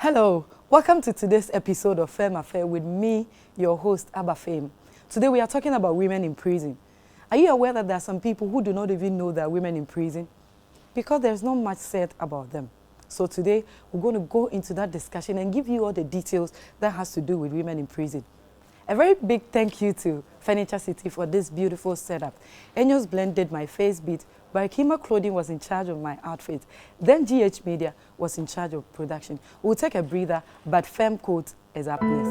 Hello, welcome to today's episode of Femaffair with me, your host, Aba FAME. Today we are talking about women in prison. Are you aware that there are some people who do not even know there are women in prison? Because there's not much said about them. So today we're going to go into that discussion and give you all the details that has to do with women in prison. A very big thank you to Furniture City for this beautiful setup. Enyo's Blend did my face beat, Barikima Clothing was in charge of my outfit. Then GH Media was in charge of production. We'll take a breather, but Femme Coat is up next.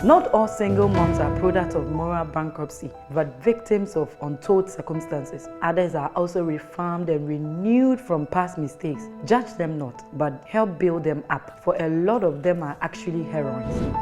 Not all single moms are products of moral bankruptcy, but victims of untold circumstances. Others are also reformed and renewed from past mistakes. Judge them not, but help build them up, for a lot of them are actually heroines.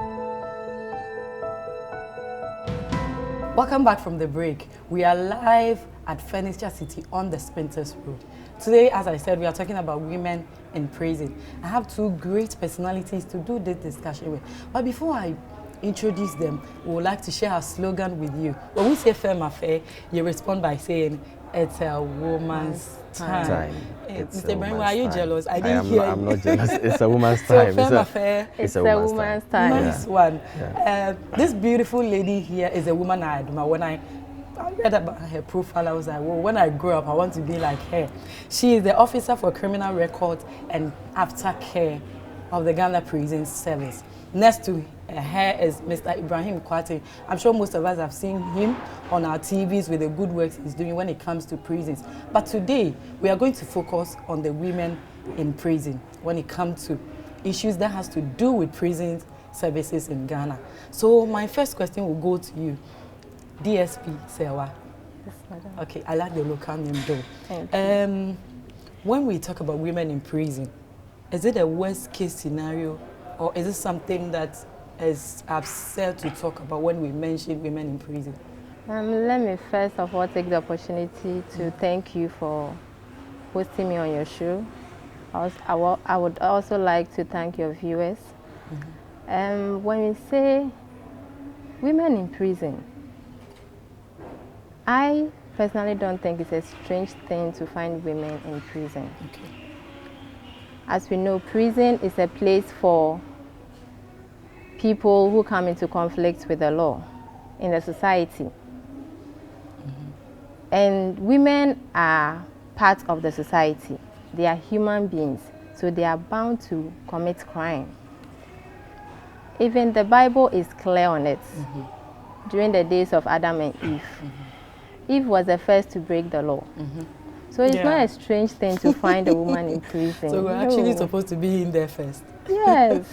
Welcome back from the break. We are live at Furniture City on the Spinters Road. Today, as I said, we are talking about women in prison. I have two great personalities to do this discussion with. But before I introduce them, we would like to share our slogan with you. When we say Femaffair, you respond by saying, it's a woman's time. Mr. Ibrahim, are you jealous? I didn't hear you. I'm not jealous. It's a woman's time. So Femaffair, it's a woman's time. Nice one. Yeah. This beautiful lady here is a woman I admire. When I read about her profile, I was like, well, when I grow up, I want to be like her. She is the Officer for Criminal Records and Aftercare of the Ghana Prison Service. Next to her is Mr. Ibrahim Kwate. I'm sure most of us have seen him on our TVs with the good work he's doing when it comes to prisons. But today, we are going to focus on the women in prison when it comes to issues that has to do with prison services in Ghana. So my first question will go to you, DSP Sewa. Yes, madam. Okay, I like the local name though. Thank you. When we talk about women in prison, is it a worst case scenario, or is it something that is absurd to talk about when we mention women in prison? Let me first of all take the opportunity to thank you for hosting me on your show. I would also like to thank your viewers. When we say women in prison, I personally don't think it's a strange thing to find women in prison. Okay. As we know, prison is a place for people who come into conflict with the law in the society. And women are part of the society. They are human beings, so they are bound to commit crime. Even the Bible is clear on it. During the days of Adam and Eve, Eve was the first to break the law. So it's not a strange thing to find a woman in prison. So we're actually supposed to be in there first. Yes.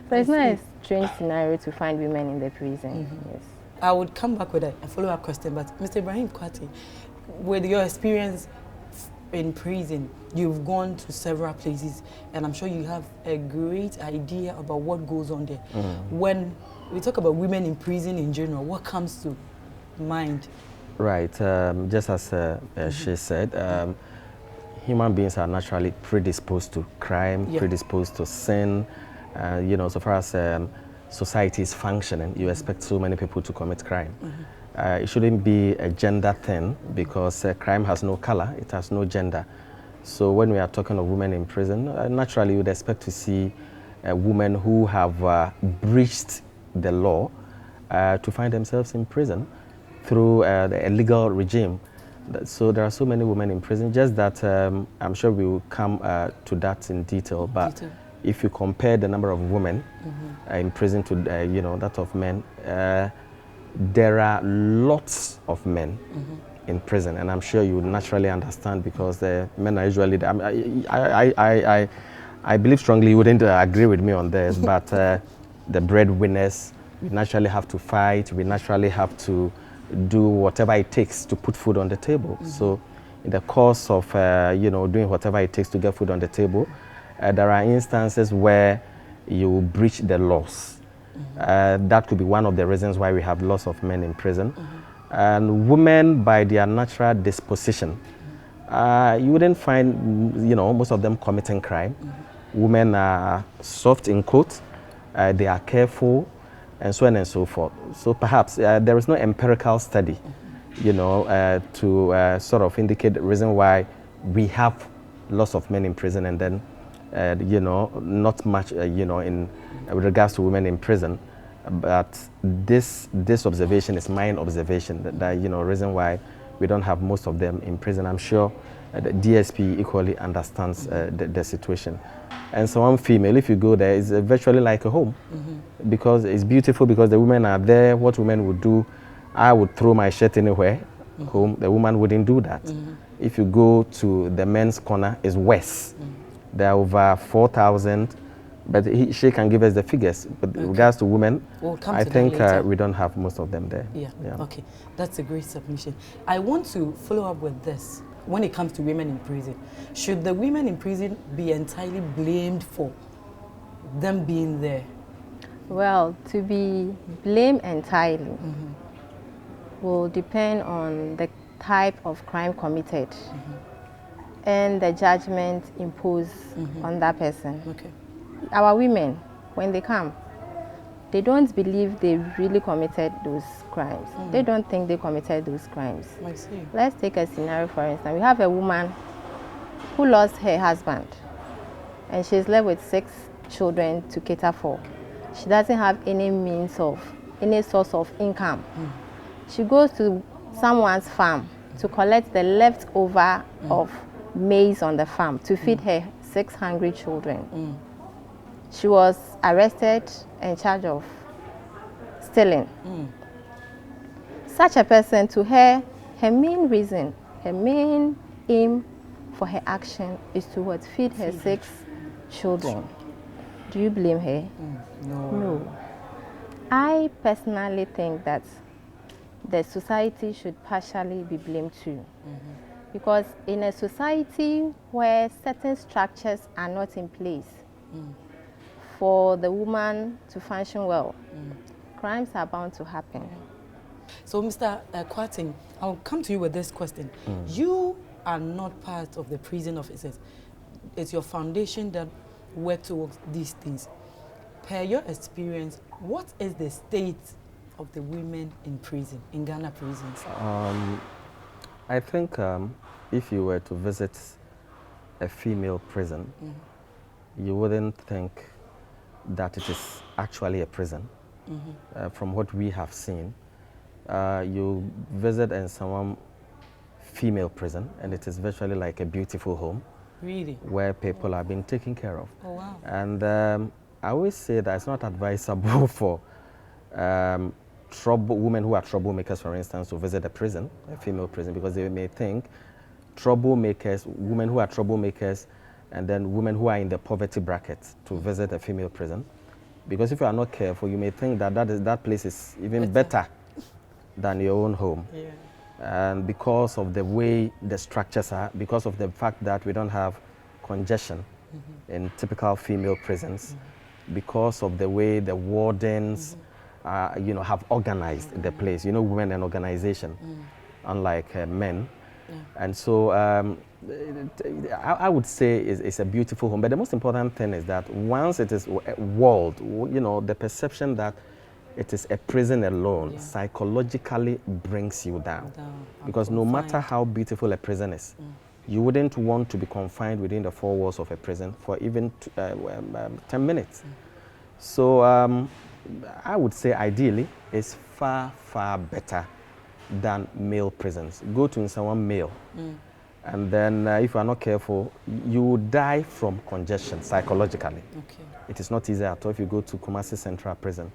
So it's not a strange scenario to find women in the prison. Yes. I would come back with a follow-up question, but Mr. Ibrahim Kwate, with your experience in prison, you've gone to several places, and I'm sure you have a great idea about what goes on there. When we talk about women in prison in general, what comes to mind? Right. Just as she said, human beings are naturally predisposed to crime, predisposed to sin. You know, so far as society is functioning, you expect so many people to commit crime. It shouldn't be a gender thing, because crime has no color, it has no gender. So when we are talking of women in prison, naturally you would expect to see women who have breached the law to find themselves in prison through the illegal regime. So there are so many women in prison, just that I'm sure we will come to that in detail. But if you compare the number of women in prison to you know, that of men, there are lots of men in prison, and I'm sure you would naturally understand, because the men are usually I believe strongly you wouldn't agree with me on this, but the breadwinners, we naturally have to fight, we naturally have to do whatever it takes to put food on the table. So in the course of you know, doing whatever it takes to get food on the table, there are instances where you breach the laws. That could be one of the reasons why we have lots of men in prison. And women, by their natural disposition, you wouldn't find, you know, most of them committing crime. Women are soft in quote, they are careful, and so on and so forth. So perhaps there is no empirical study, you know, to sort of indicate the reason why we have lots of men in prison and then you know, not much, you know, in with regards to women in prison. But this observation is my observation, that you know, reason why we don't have most of them in prison. I'm sure the DSP equally understands the situation. And so one female, if you go there, it's virtually like a home, because it's beautiful, because the women are there. What women would do, I would throw my shirt anywhere home. The woman wouldn't do that. If you go to the men's corner, it's worse. There are over 4,000, but she can give us the figures. But in regards to women, I think we don't have most of them there. Yeah, okay. That's a great submission. I want to follow up with this. When it comes to women in prison, should the women in prison be entirely blamed for them being there? Well, to be blamed entirely will depend on the type of crime committed and the judgment imposed on that person. Okay. Our women, when they come, they don't believe they really committed those crimes. They don't think they committed those crimes. I see. Let's take a scenario, for instance. We have a woman who lost her husband and she's left with 6 children to cater for. She doesn't have any means of, any source of income. She goes to someone's farm to collect the leftover of maize on the farm to feed her 6 hungry children. She was arrested and charged of stealing. Such a person, to her, her main reason, her main aim for her action is to what? Feed her 6 children. Do you blame her? No. I personally think that the society should partially be blamed too. Because in a society where certain structures are not in place for the woman to function well, crimes are bound to happen. So, Mr. Kwarteng, I'll come to you with this question. You are not part of the prison officers. It's your foundation that works towards these things. Per your experience, what is the state of the women in prison, in Ghana prisons? I think if you were to visit a female prison, you wouldn't think that it is actually a prison. From what we have seen, you visit in some female prison, and it is virtually like a beautiful home. Really? Where people are being taken care of. Oh, wow. And I always say that it's not advisable for women who are troublemakers, for instance, to visit a prison, a female prison, because they may think troublemakers, women who are troublemakers, and then women who are in the poverty bracket to visit a female prison. Because if you are not careful, you may think that that place is even better than your own home. Yeah. And because of the way the structures are, because of the fact that we don't have congestion in typical female prisons, because of the way the wardens you know, have organized the place. You know, women and organization, unlike men. And so I would say it's a beautiful home. But the most important thing is that once it is walled, you know, the perception that it is a prison alone psychologically brings you down. Because no matter how beautiful a prison is, you wouldn't want to be confined within the 4 walls of a prison for even 10 minutes. So I would say ideally it's far, far better than male prisons. Go to someone male, and then if you are not careful, you will die from congestion psychologically. It is not easy at all if you go to Kumasi Central Prison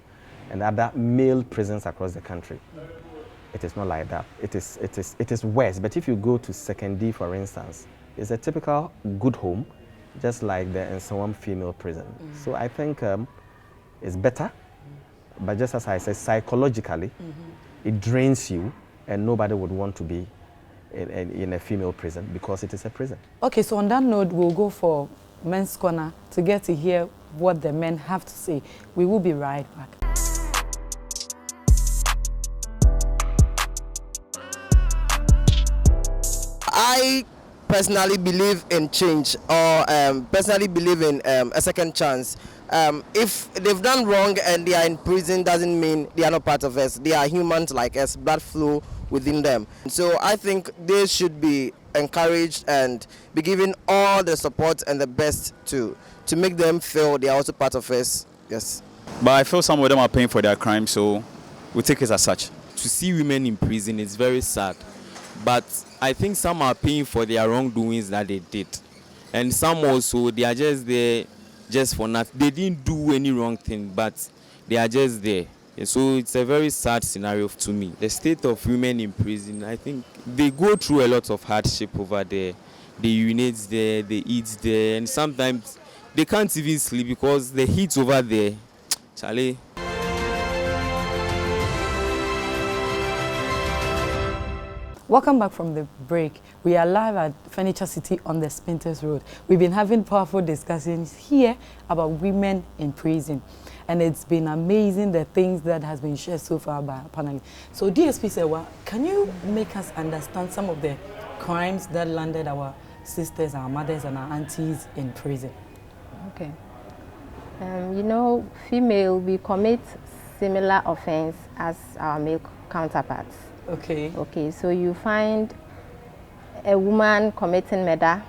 and other male prisons across the country. It is not like that. It is worse. But if you go to Sekondi, for instance, it's a typical good home, just like the Nsawam female prison. So I think it's better, but just as I said, psychologically, it drains you, and nobody would want to be in a female prison because it is a prison. Okay, so on that note, we'll go for Men's Corner to get to hear what the men have to say. We will be right back. I personally believe in change, or personally believe in a second chance. If they've done wrong and they are in prison, doesn't mean they are not part of us. They are humans like us. Blood flow within them. So I think they should be encouraged and be given all the support and the best to make them feel they are also part of us. Yes. But I feel some of them are paying for their crimes, so we take it as such. To see women in prison is very sad, but I think some are paying for their wrongdoings that they did, and some also they are just there just for nothing. They didn't do any wrong thing, but they are just there. So it's a very sad scenario to me. The state of women in prison, I think they go through a lot of hardship over there. They urinate there, they eat there, and sometimes they can't even sleep because the heat over there. Charlie. Welcome back from the break. We are live at Furniture City on the Spinters Road. We've been having powerful discussions here about women in prison. And it's been amazing the things that has been shared so far by our panel. So DSP Sewa, can you make us understand some of the crimes that landed our sisters, our mothers and our aunties in prison? Okay. You know, female, we commit similar offense as our male counterparts. Okay. Okay, so you find a woman committing murder,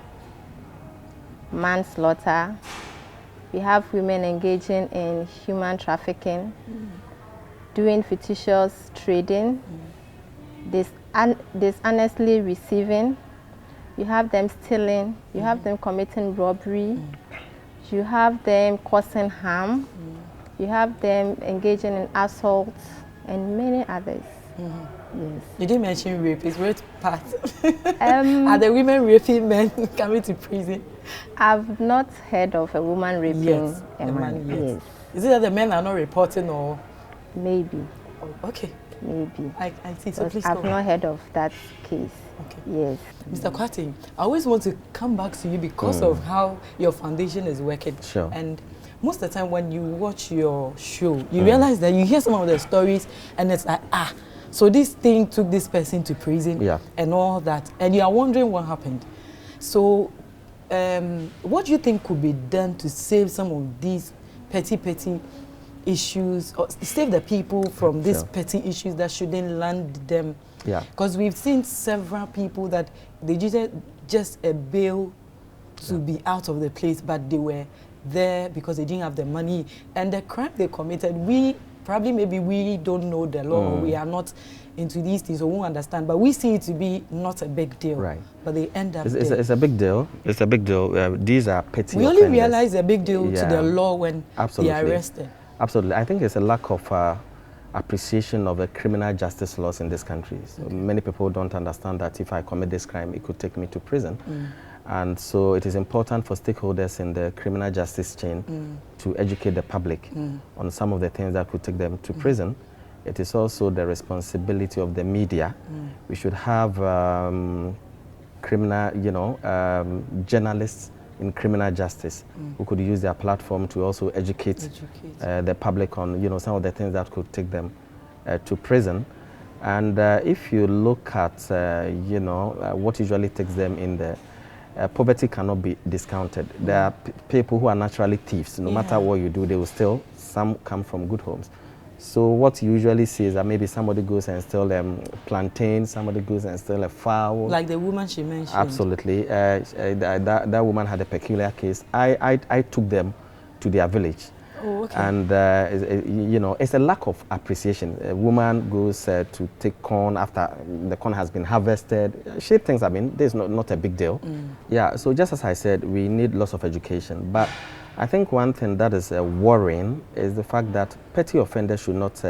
manslaughter. We have women engaging in human trafficking, doing fictitious trading, dishonestly receiving. You have them stealing. You have them committing robbery. You have them causing harm. You have them engaging in assault and many others. Yes. You didn't mention rape. It's rape part. Are the women raping men coming to prison? I've not heard of a woman raping a man. Yes. Is it that the men are not reporting or? Maybe. Oh, okay. Maybe. I see. So please I've not heard of that case. Okay. Yes. Mr. Kwati, I always want to come back to you because of how your foundation is working. Sure. And most of the time when you watch your show, you realize that you hear some of the stories and it's like, so this thing took this person to prison and all that. And you are wondering what happened. So what do you think could be done to save some of these petty issues, or save the people from these petty issues that shouldn't land them? Yeah. Because we've seen several people that they just a bail to be out of the place, but they were there because they didn't have the money. And the crime they committed, maybe we don't know the law, or we are not into these things, or won't understand, but we see it to be not a big deal. Right. But they end up it's a big deal. It's a big deal. These are petty We offenders. only realize a big deal to the law when Absolutely. they are arrested. Absolutely. I think it's a lack of appreciation of the criminal justice laws in this country. So many people don't understand that if I commit this crime, it could take me to prison. And so it is important for stakeholders in the criminal justice chain to educate the public on some of the things that could take them to prison. It is also the responsibility of the media. We should have journalists in criminal justice who could use their platform to also educate the public on some of the things that could take them to prison. And if you look at what usually takes them in there, poverty cannot be discounted. There are people who are naturally thieves. No matter what you do, they will steal. Some come from good homes. So what you usually see is that maybe somebody goes and steals plantain, somebody goes and steals a fowl. Like the woman she mentioned. Absolutely. That woman had a peculiar case. I took them to their village. Oh, okay. And, it's a lack of appreciation. A woman goes to take corn after the corn has been harvested. She thinks, there's not a big deal. Yeah, so just as I said, we need lots of education. But I think one thing that is worrying is the fact that petty offenders should not,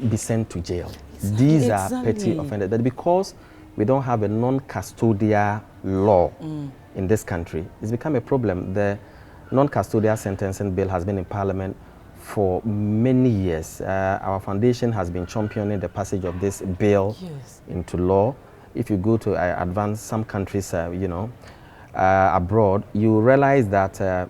be sent to jail. These are petty offenders. That because we don't have a non-custodial law in this country, it's become a problem. The non-custodial sentencing bill has been in Parliament for many years. Our foundation has been championing the passage of this bill into law. If you go to advance some countries, abroad, you realize that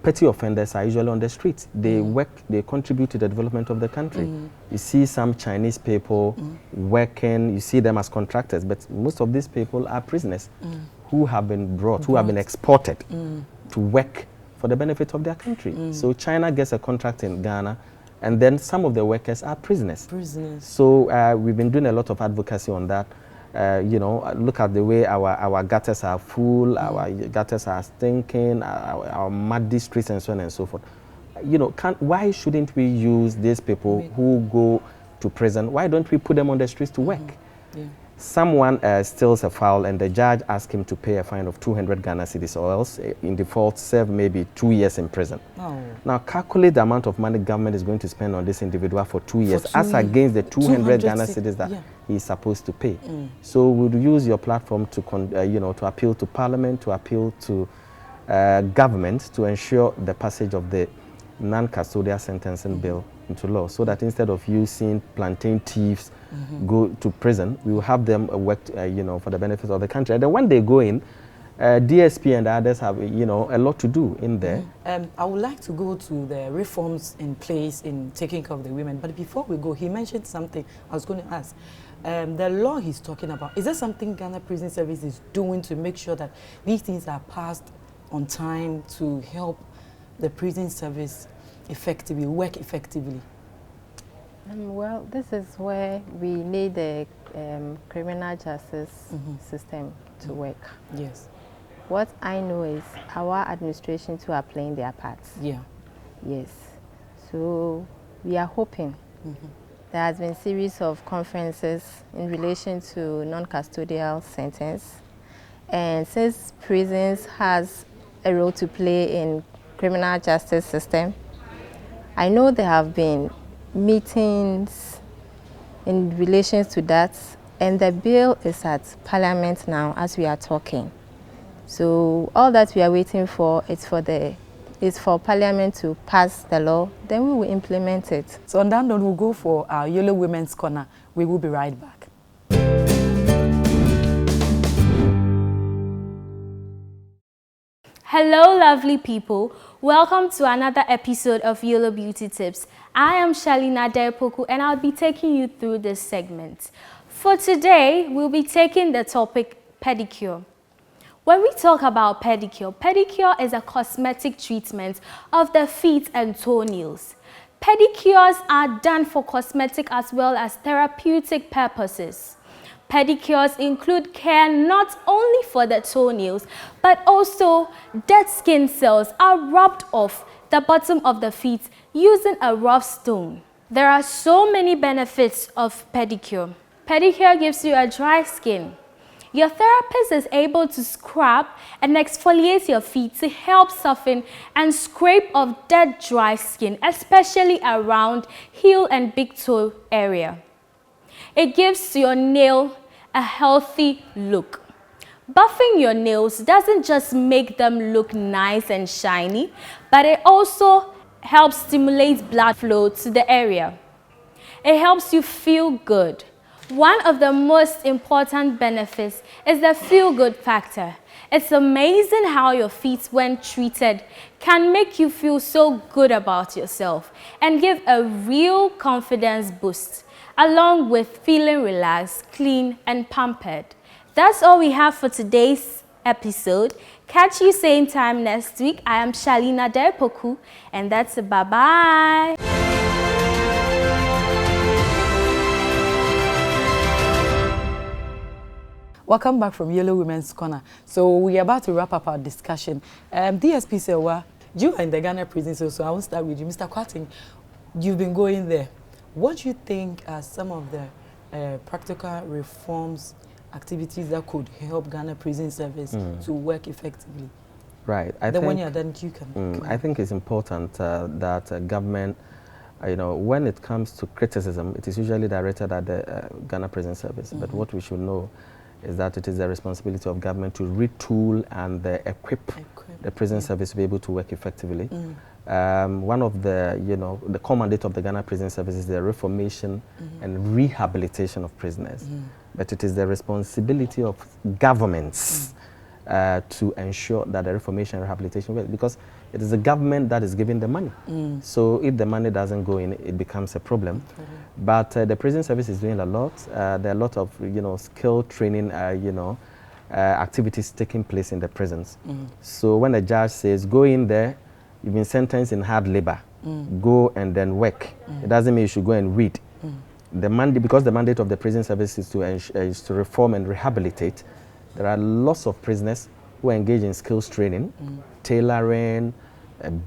petty offenders are usually on the streets. They work, they contribute to the development of the country. You see some Chinese people working, you see them as contractors, but most of these people are prisoners who have been brought, who have been exported to work for the benefit of their country. So China gets a contract in Ghana And then some of the workers are prisoners. So we've been doing a lot of advocacy on that. You know, look at the way our gutters are full, our gutters are stinking, our muddy streets and so on and so forth. You know, why shouldn't we use these people who go to prison? Why don't we put them on the streets to work? Someone steals a fowl and the judge asks him to pay a fine of 200 Ghana cedis or else in default serve maybe 2 years in prison. Now calculate the amount of money government is going to spend on this individual for 2 years against the 200 Ghana cedis that he is supposed to pay. So we'll use your platform to you know, to appeal to Parliament, to appeal to government to ensure the passage of the non-custodial sentencing bill into law, so that instead of you seeing plantain thieves go to prison, we will have them work, you know, for the benefit of the country. And then when they go in, DSP and others have, you know, a lot to do in there. I would like to go to the reforms in place in taking care of the women. But before we go, he mentioned something I was going to ask. The law he's talking about, is there something Ghana Prison Service is doing to make sure that these things are passed on time to help the prison service effectively, work effectively? Well, this is where we need the criminal justice system to work. Yes. What I know is our administration too are playing their parts. Yeah. Yes. So we are hoping. There has been a series of conferences in relation to non-custodial sentence. And since prisons has a role to play in criminal justice system, I know there have been meetings in relation to that, and the bill is at Parliament now as we are talking. So all that we are waiting for is for Parliament to pass the law, then we will implement it. So on that note, we'll go for our Yellow Women's Corner. We will be right back. Hello lovely people, welcome to another episode of Yellow Beauty Tips. I am Shalina Depoku and I'll be taking you through this segment. For today, we'll be taking the topic pedicure. When we talk about pedicure, pedicure is a cosmetic treatment of the feet and toenails. Pedicures are done for cosmetic as well as therapeutic purposes. Pedicures include care not only for the toenails, but also dead skin cells are rubbed off the bottom of the feet using a rough stone. There are so many benefits of pedicure. Pedicure gives you a dry skin. Your therapist is able to scrub and exfoliate your feet to help soften and scrape off dead dry skin, especially around heel and big toe area. It gives your nail a healthy look. Buffing your nails doesn't just make them look nice and shiny, but it also helps stimulate blood flow to the area. It helps you feel good. One of the most important benefits is the feel-good factor. It's amazing how your feet, when treated, can make you feel so good about yourself and give a real confidence boost, along with feeling relaxed, clean, and pampered. That's all we have for today's episode. Catch you same time next week. I am Shalina Depoku, and that's a bye-bye. Welcome back from Yellow Women's Corner. So we are about to wrap up our discussion. DSP Sewa, you are in the Ghana prison, so I will start with you. Mr. Kwating, you've been going there. What do you think are some of the practical reforms, activities that could help Ghana Prison Service to work effectively? Right. When you're done, you can. I think it's important that government, you know, when it comes to criticism, it is usually directed at the Ghana Prison Service. But what we should know is that it is the responsibility of government to retool and equip the prison service to be able to work effectively. One of the, you know, the core mandate of the Ghana Prison Service is the reformation and rehabilitation of prisoners. But it is the responsibility of governments to ensure that the reformation and rehabilitation works, because it is the government that is giving the money. So if the money doesn't go in, it becomes a problem. But the prison service is doing a lot. There are a lot of, you know, skill training, you know, activities taking place in the prisons. So when the judge says, go in there, you've been sentenced in hard labor, go and then work. It doesn't mean you should go and read. Because the mandate of the prison service is to reform and rehabilitate, there are lots of prisoners who engage in skills training, tailoring,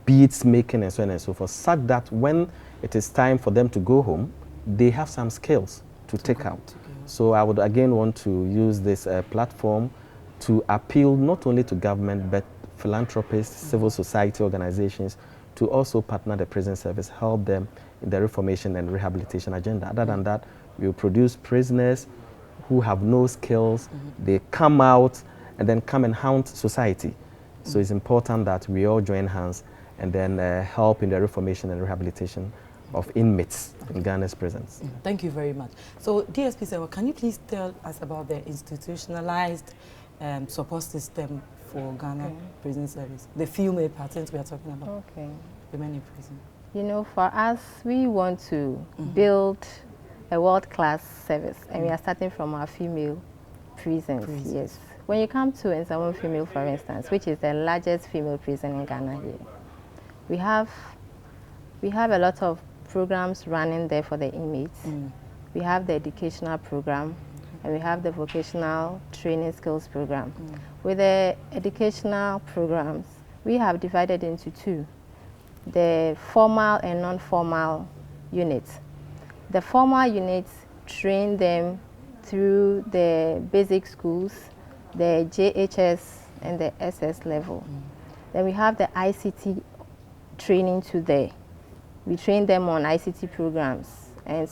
beads making, and so on and so forth, such that when it is time for them to go home, they have some skills to take out. So I would again want to use this platform to appeal not only to government, but philanthropists, civil society organizations, to also partner the prison service, help them in the reformation and rehabilitation agenda. Other than that, we will produce prisoners who have no skills. They come out and then come and haunt society. So it's important that we all join hands and then help in the reformation and rehabilitation of inmates in Ghana's prisons. Thank you very much. So DSP Sewa, can you please tell us about the institutionalized support system for Ghana prison service, the female patterns we are talking about? Okay. Women in prison. You know, for us, we want to build a world-class service, and we are starting from our female prisons. Yes. When you come to Nsamu Female, for instance, which is the largest female prison in Ghana here, we have a lot of programs running there for the inmates. We have the educational program, and we have the vocational training skills program. With the educational programs, we have divided into two: the formal and non-formal units. The formal units train them through the basic schools, the JHS and the SS level. Then we have the ICT training today. We train them on ICT programs, and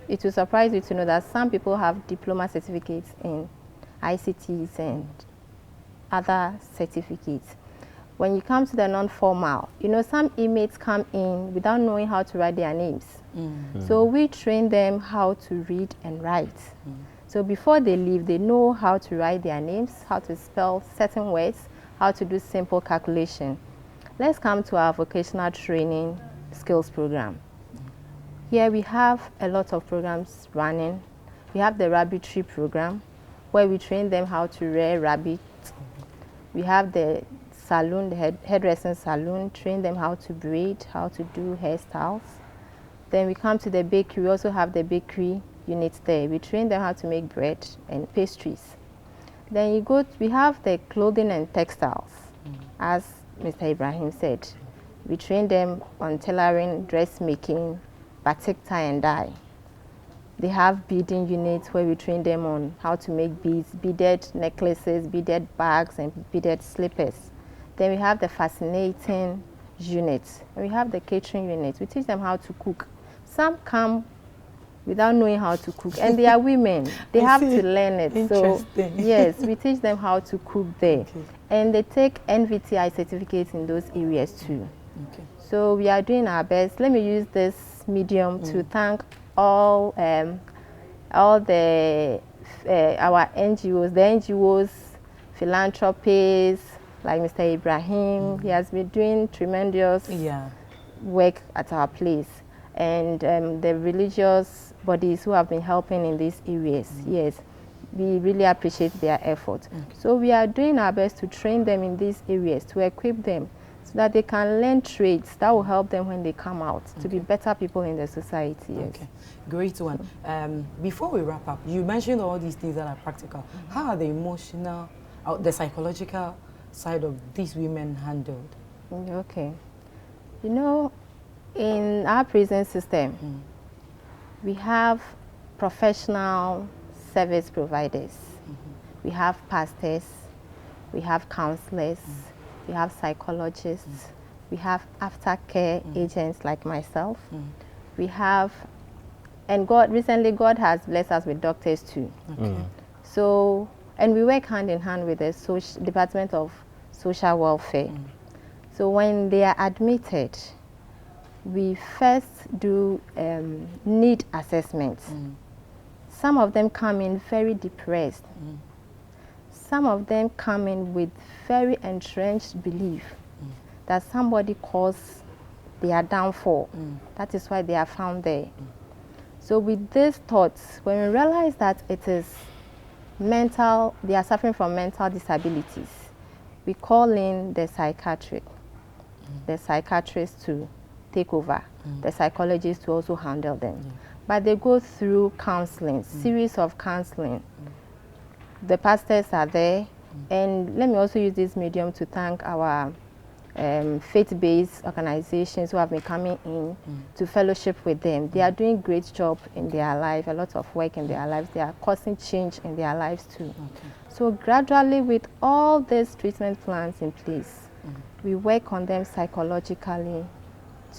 it will surprise you to know that some people have diploma certificates in ICTs and other certificates. When you come to the non-formal, you know, some inmates come in without knowing how to write their names. So we train them how to read and write. So before they leave, they know how to write their names, how to spell certain words, how to do simple calculation. Let's come to our vocational training skills program. Here we have a lot of programs running. We have the rabbitry program, where we train them how to rear rabbit. We have the salon, the hairdressing salon, train them how to braid, how to do hairstyles. Then we come to the bakery. We also have the bakery units there. We train them how to make bread and pastries. Then we have the clothing and textiles. As Mr. Ibrahim said, we train them on tailoring, dressmaking, batik tie and dye. They have beading units where we train them on how to make beads, beaded necklaces, beaded bags, and beaded slippers. Then we have the fascinating units. And we have the catering units. We teach them how to cook. Some come without knowing how to cook, and they are women. They have to learn it. So yes, we teach them how to cook there. And they take NVTI certificates in those areas too. So we are doing our best. Let me use this medium to thank all our NGOs, the NGOs, philanthropists, like Mr. Ibrahim. He has been doing tremendous work at our place. And the religious bodies who have been helping in these areas. Yes, we really appreciate their effort. So we are doing our best to train them in these areas, to equip them, so that they can learn trades that will help them when they come out to be better people in the society. Yes. Okay, great one. Before we wrap up, you mentioned all these things that are practical. How are the emotional, the psychological side of these women handled? Okay, you know, in our prison system, we have professional service providers. We have pastors, we have counselors, we have psychologists, we have aftercare agents like myself. We have, and recently God has blessed us with doctors too. So, and we work hand in hand with the Department of Social Welfare. So when they are admitted, we first do need assessments. Some of them come in very depressed. Some of them come in with very entrenched belief that somebody caused their downfall. That is why they are found there. So with these thoughts, when we realize that it is mental, they are suffering from mental disabilities, we call in the psychiatrist to take over. The psychologists to also handle them. But they go through counseling, series of counseling. The pastors are there. And let me also use this medium to thank our faith-based organizations who have been coming in to fellowship with them. They are doing great job in their life, a lot of work in their lives. They are causing change in their lives too. So gradually, with all these treatment plans in place, we work on them psychologically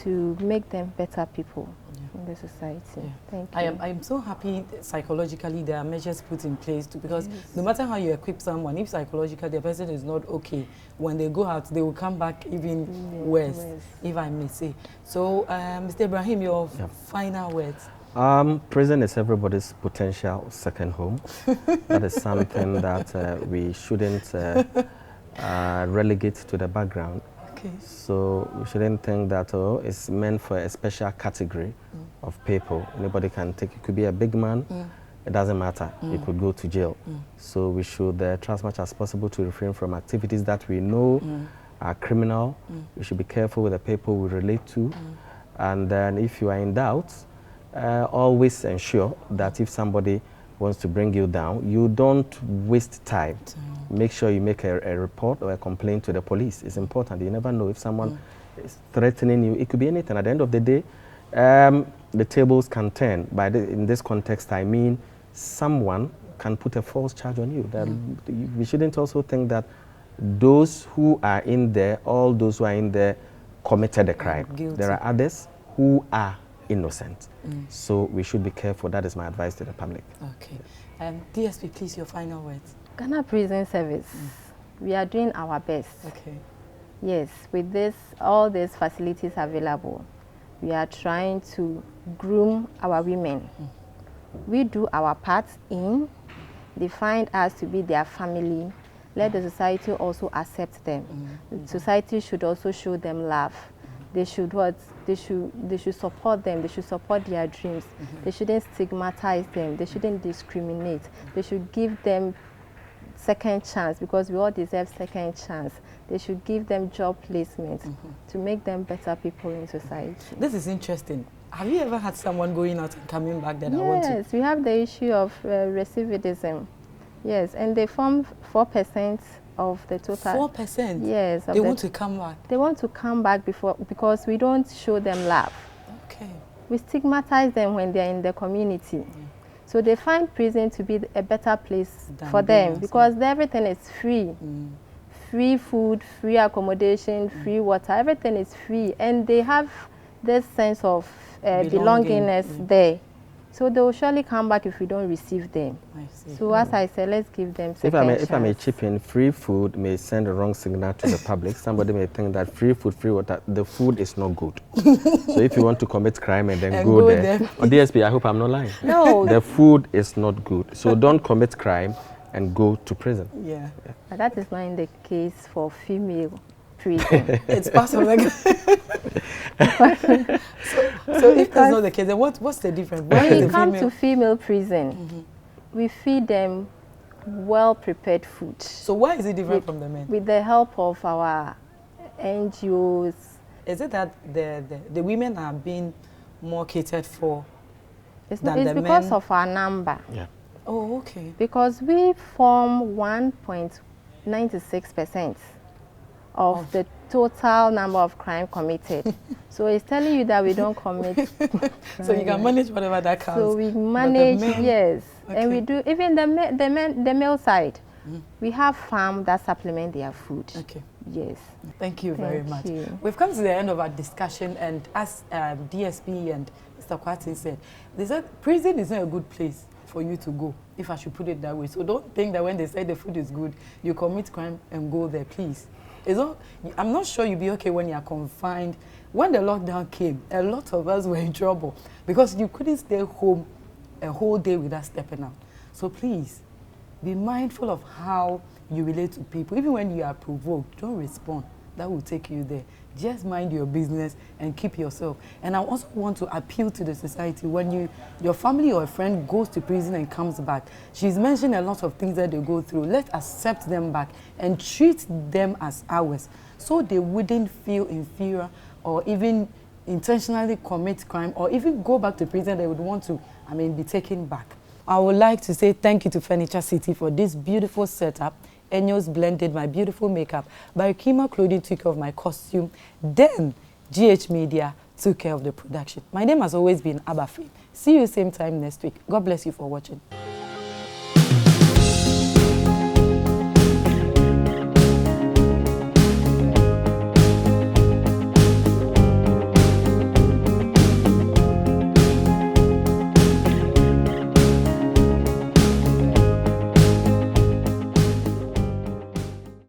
to make them better people in the society. Thank you. I am so happy psychologically there are measures put in place too, because no matter how you equip someone, if psychologically the person is not okay, when they go out, they will come back even worse, if I may say. So, Mr. Ibrahim, your final words. Prison is everybody's potential second home. That is something that we shouldn't relegate to the background. So we shouldn't think that it's meant for a special category of people. Anybody can take it. Could be a big man. It doesn't matter. It could go to jail. So we should try as much as possible to refrain from activities that we know are criminal. We should be careful with the people we relate to. And then if you are in doubt, always ensure that if somebody wants to bring you down, you don't waste time. Make sure you make a report or a complaint to the police. It's important. You never know if someone is threatening you. It could be anything. At the end of the day, the tables can turn. In this context, I mean someone can put a false charge on you. That we shouldn't also think that those who are in there, all those who are in there, committed a crime. There are others who are innocent. So we should be careful. That is my advice to the public. Okay. DSP, please, your final words. Ghana Prison Service, we are doing our best. Okay. Yes, with all these facilities available, we are trying to groom our women. We do our part in, they find us to be their family. Let the society also accept them. The society should also show them love. They should They should support them. They should support their dreams. They shouldn't stigmatize them. They shouldn't discriminate. They should give them second chance, because we all deserve second chance. They should give them job placement to make them better people in society. This is interesting. Have you ever had someone going out and coming back that I want to? Yes, we have the issue of recidivism. Yes, and they form 4% of the total. 4%? Yes. They want to come back? They want to come back because we don't show them love. Okay. We stigmatize them when they're in the community. So they find prison to be a better place for them, because everything is free. Free food, free accommodation, free water, everything is free. And they have this sense of belongingness there. So they will surely come back if we don't receive them. I see. So as I said, let's give them second chance. If I may chip in, free food may send a wrong signal to the public. Somebody may think that free food, free water, the food is not good. So if you want to commit crime and then go there. Or DSP, I hope I'm not lying. No. The food is not good. So don't commit crime and go to prison. Yeah. But that is not in the case for female prison. It's possible. So if that's not the case, then what's the difference? When you come to female prison, we feed them well-prepared food. So why is it different from the men? With the help of our NGOs. Is it that the women are being more catered for It's than the men? It's because of our number. Yeah. Oh, okay. Because we form 1.96% of the total number of crime committed. So it's telling you that we don't commit So you can manage whatever that counts. So we manage, yes. Okay. And we do, even the male side, we have farm that supplement their food. Okay. Yes. Thank you very much. You. We've come to the end of our discussion, and as DSP and Mr. Kwati said, prison is not a good place for you to go, if I should put it that way. So don't think that when they say the food is good, you commit crime and go there, please. I'm not sure you'll be okay when you're confined. When the lockdown came, a lot of us were in trouble because you couldn't stay home a whole day without stepping out. So please, be mindful of how you relate to people. Even when you are provoked, don't respond. That will take you there. Just mind your business and keep yourself. And I also want to appeal to the society. When your family or a friend goes to prison and comes back, she's mentioned a lot of things that they go through. Let's accept them back and treat them as ours, so they wouldn't feel inferior or even intentionally commit crime or even go back to prison, they would want to, be taken back. I would like to say thank you to Furniture City for this beautiful setup. Enyo's blended my beautiful makeup. Barikima Clothing took care of my costume. Then GH Media took care of the production. My name has always been Aba FAME. See you same time next week. God bless you for watching.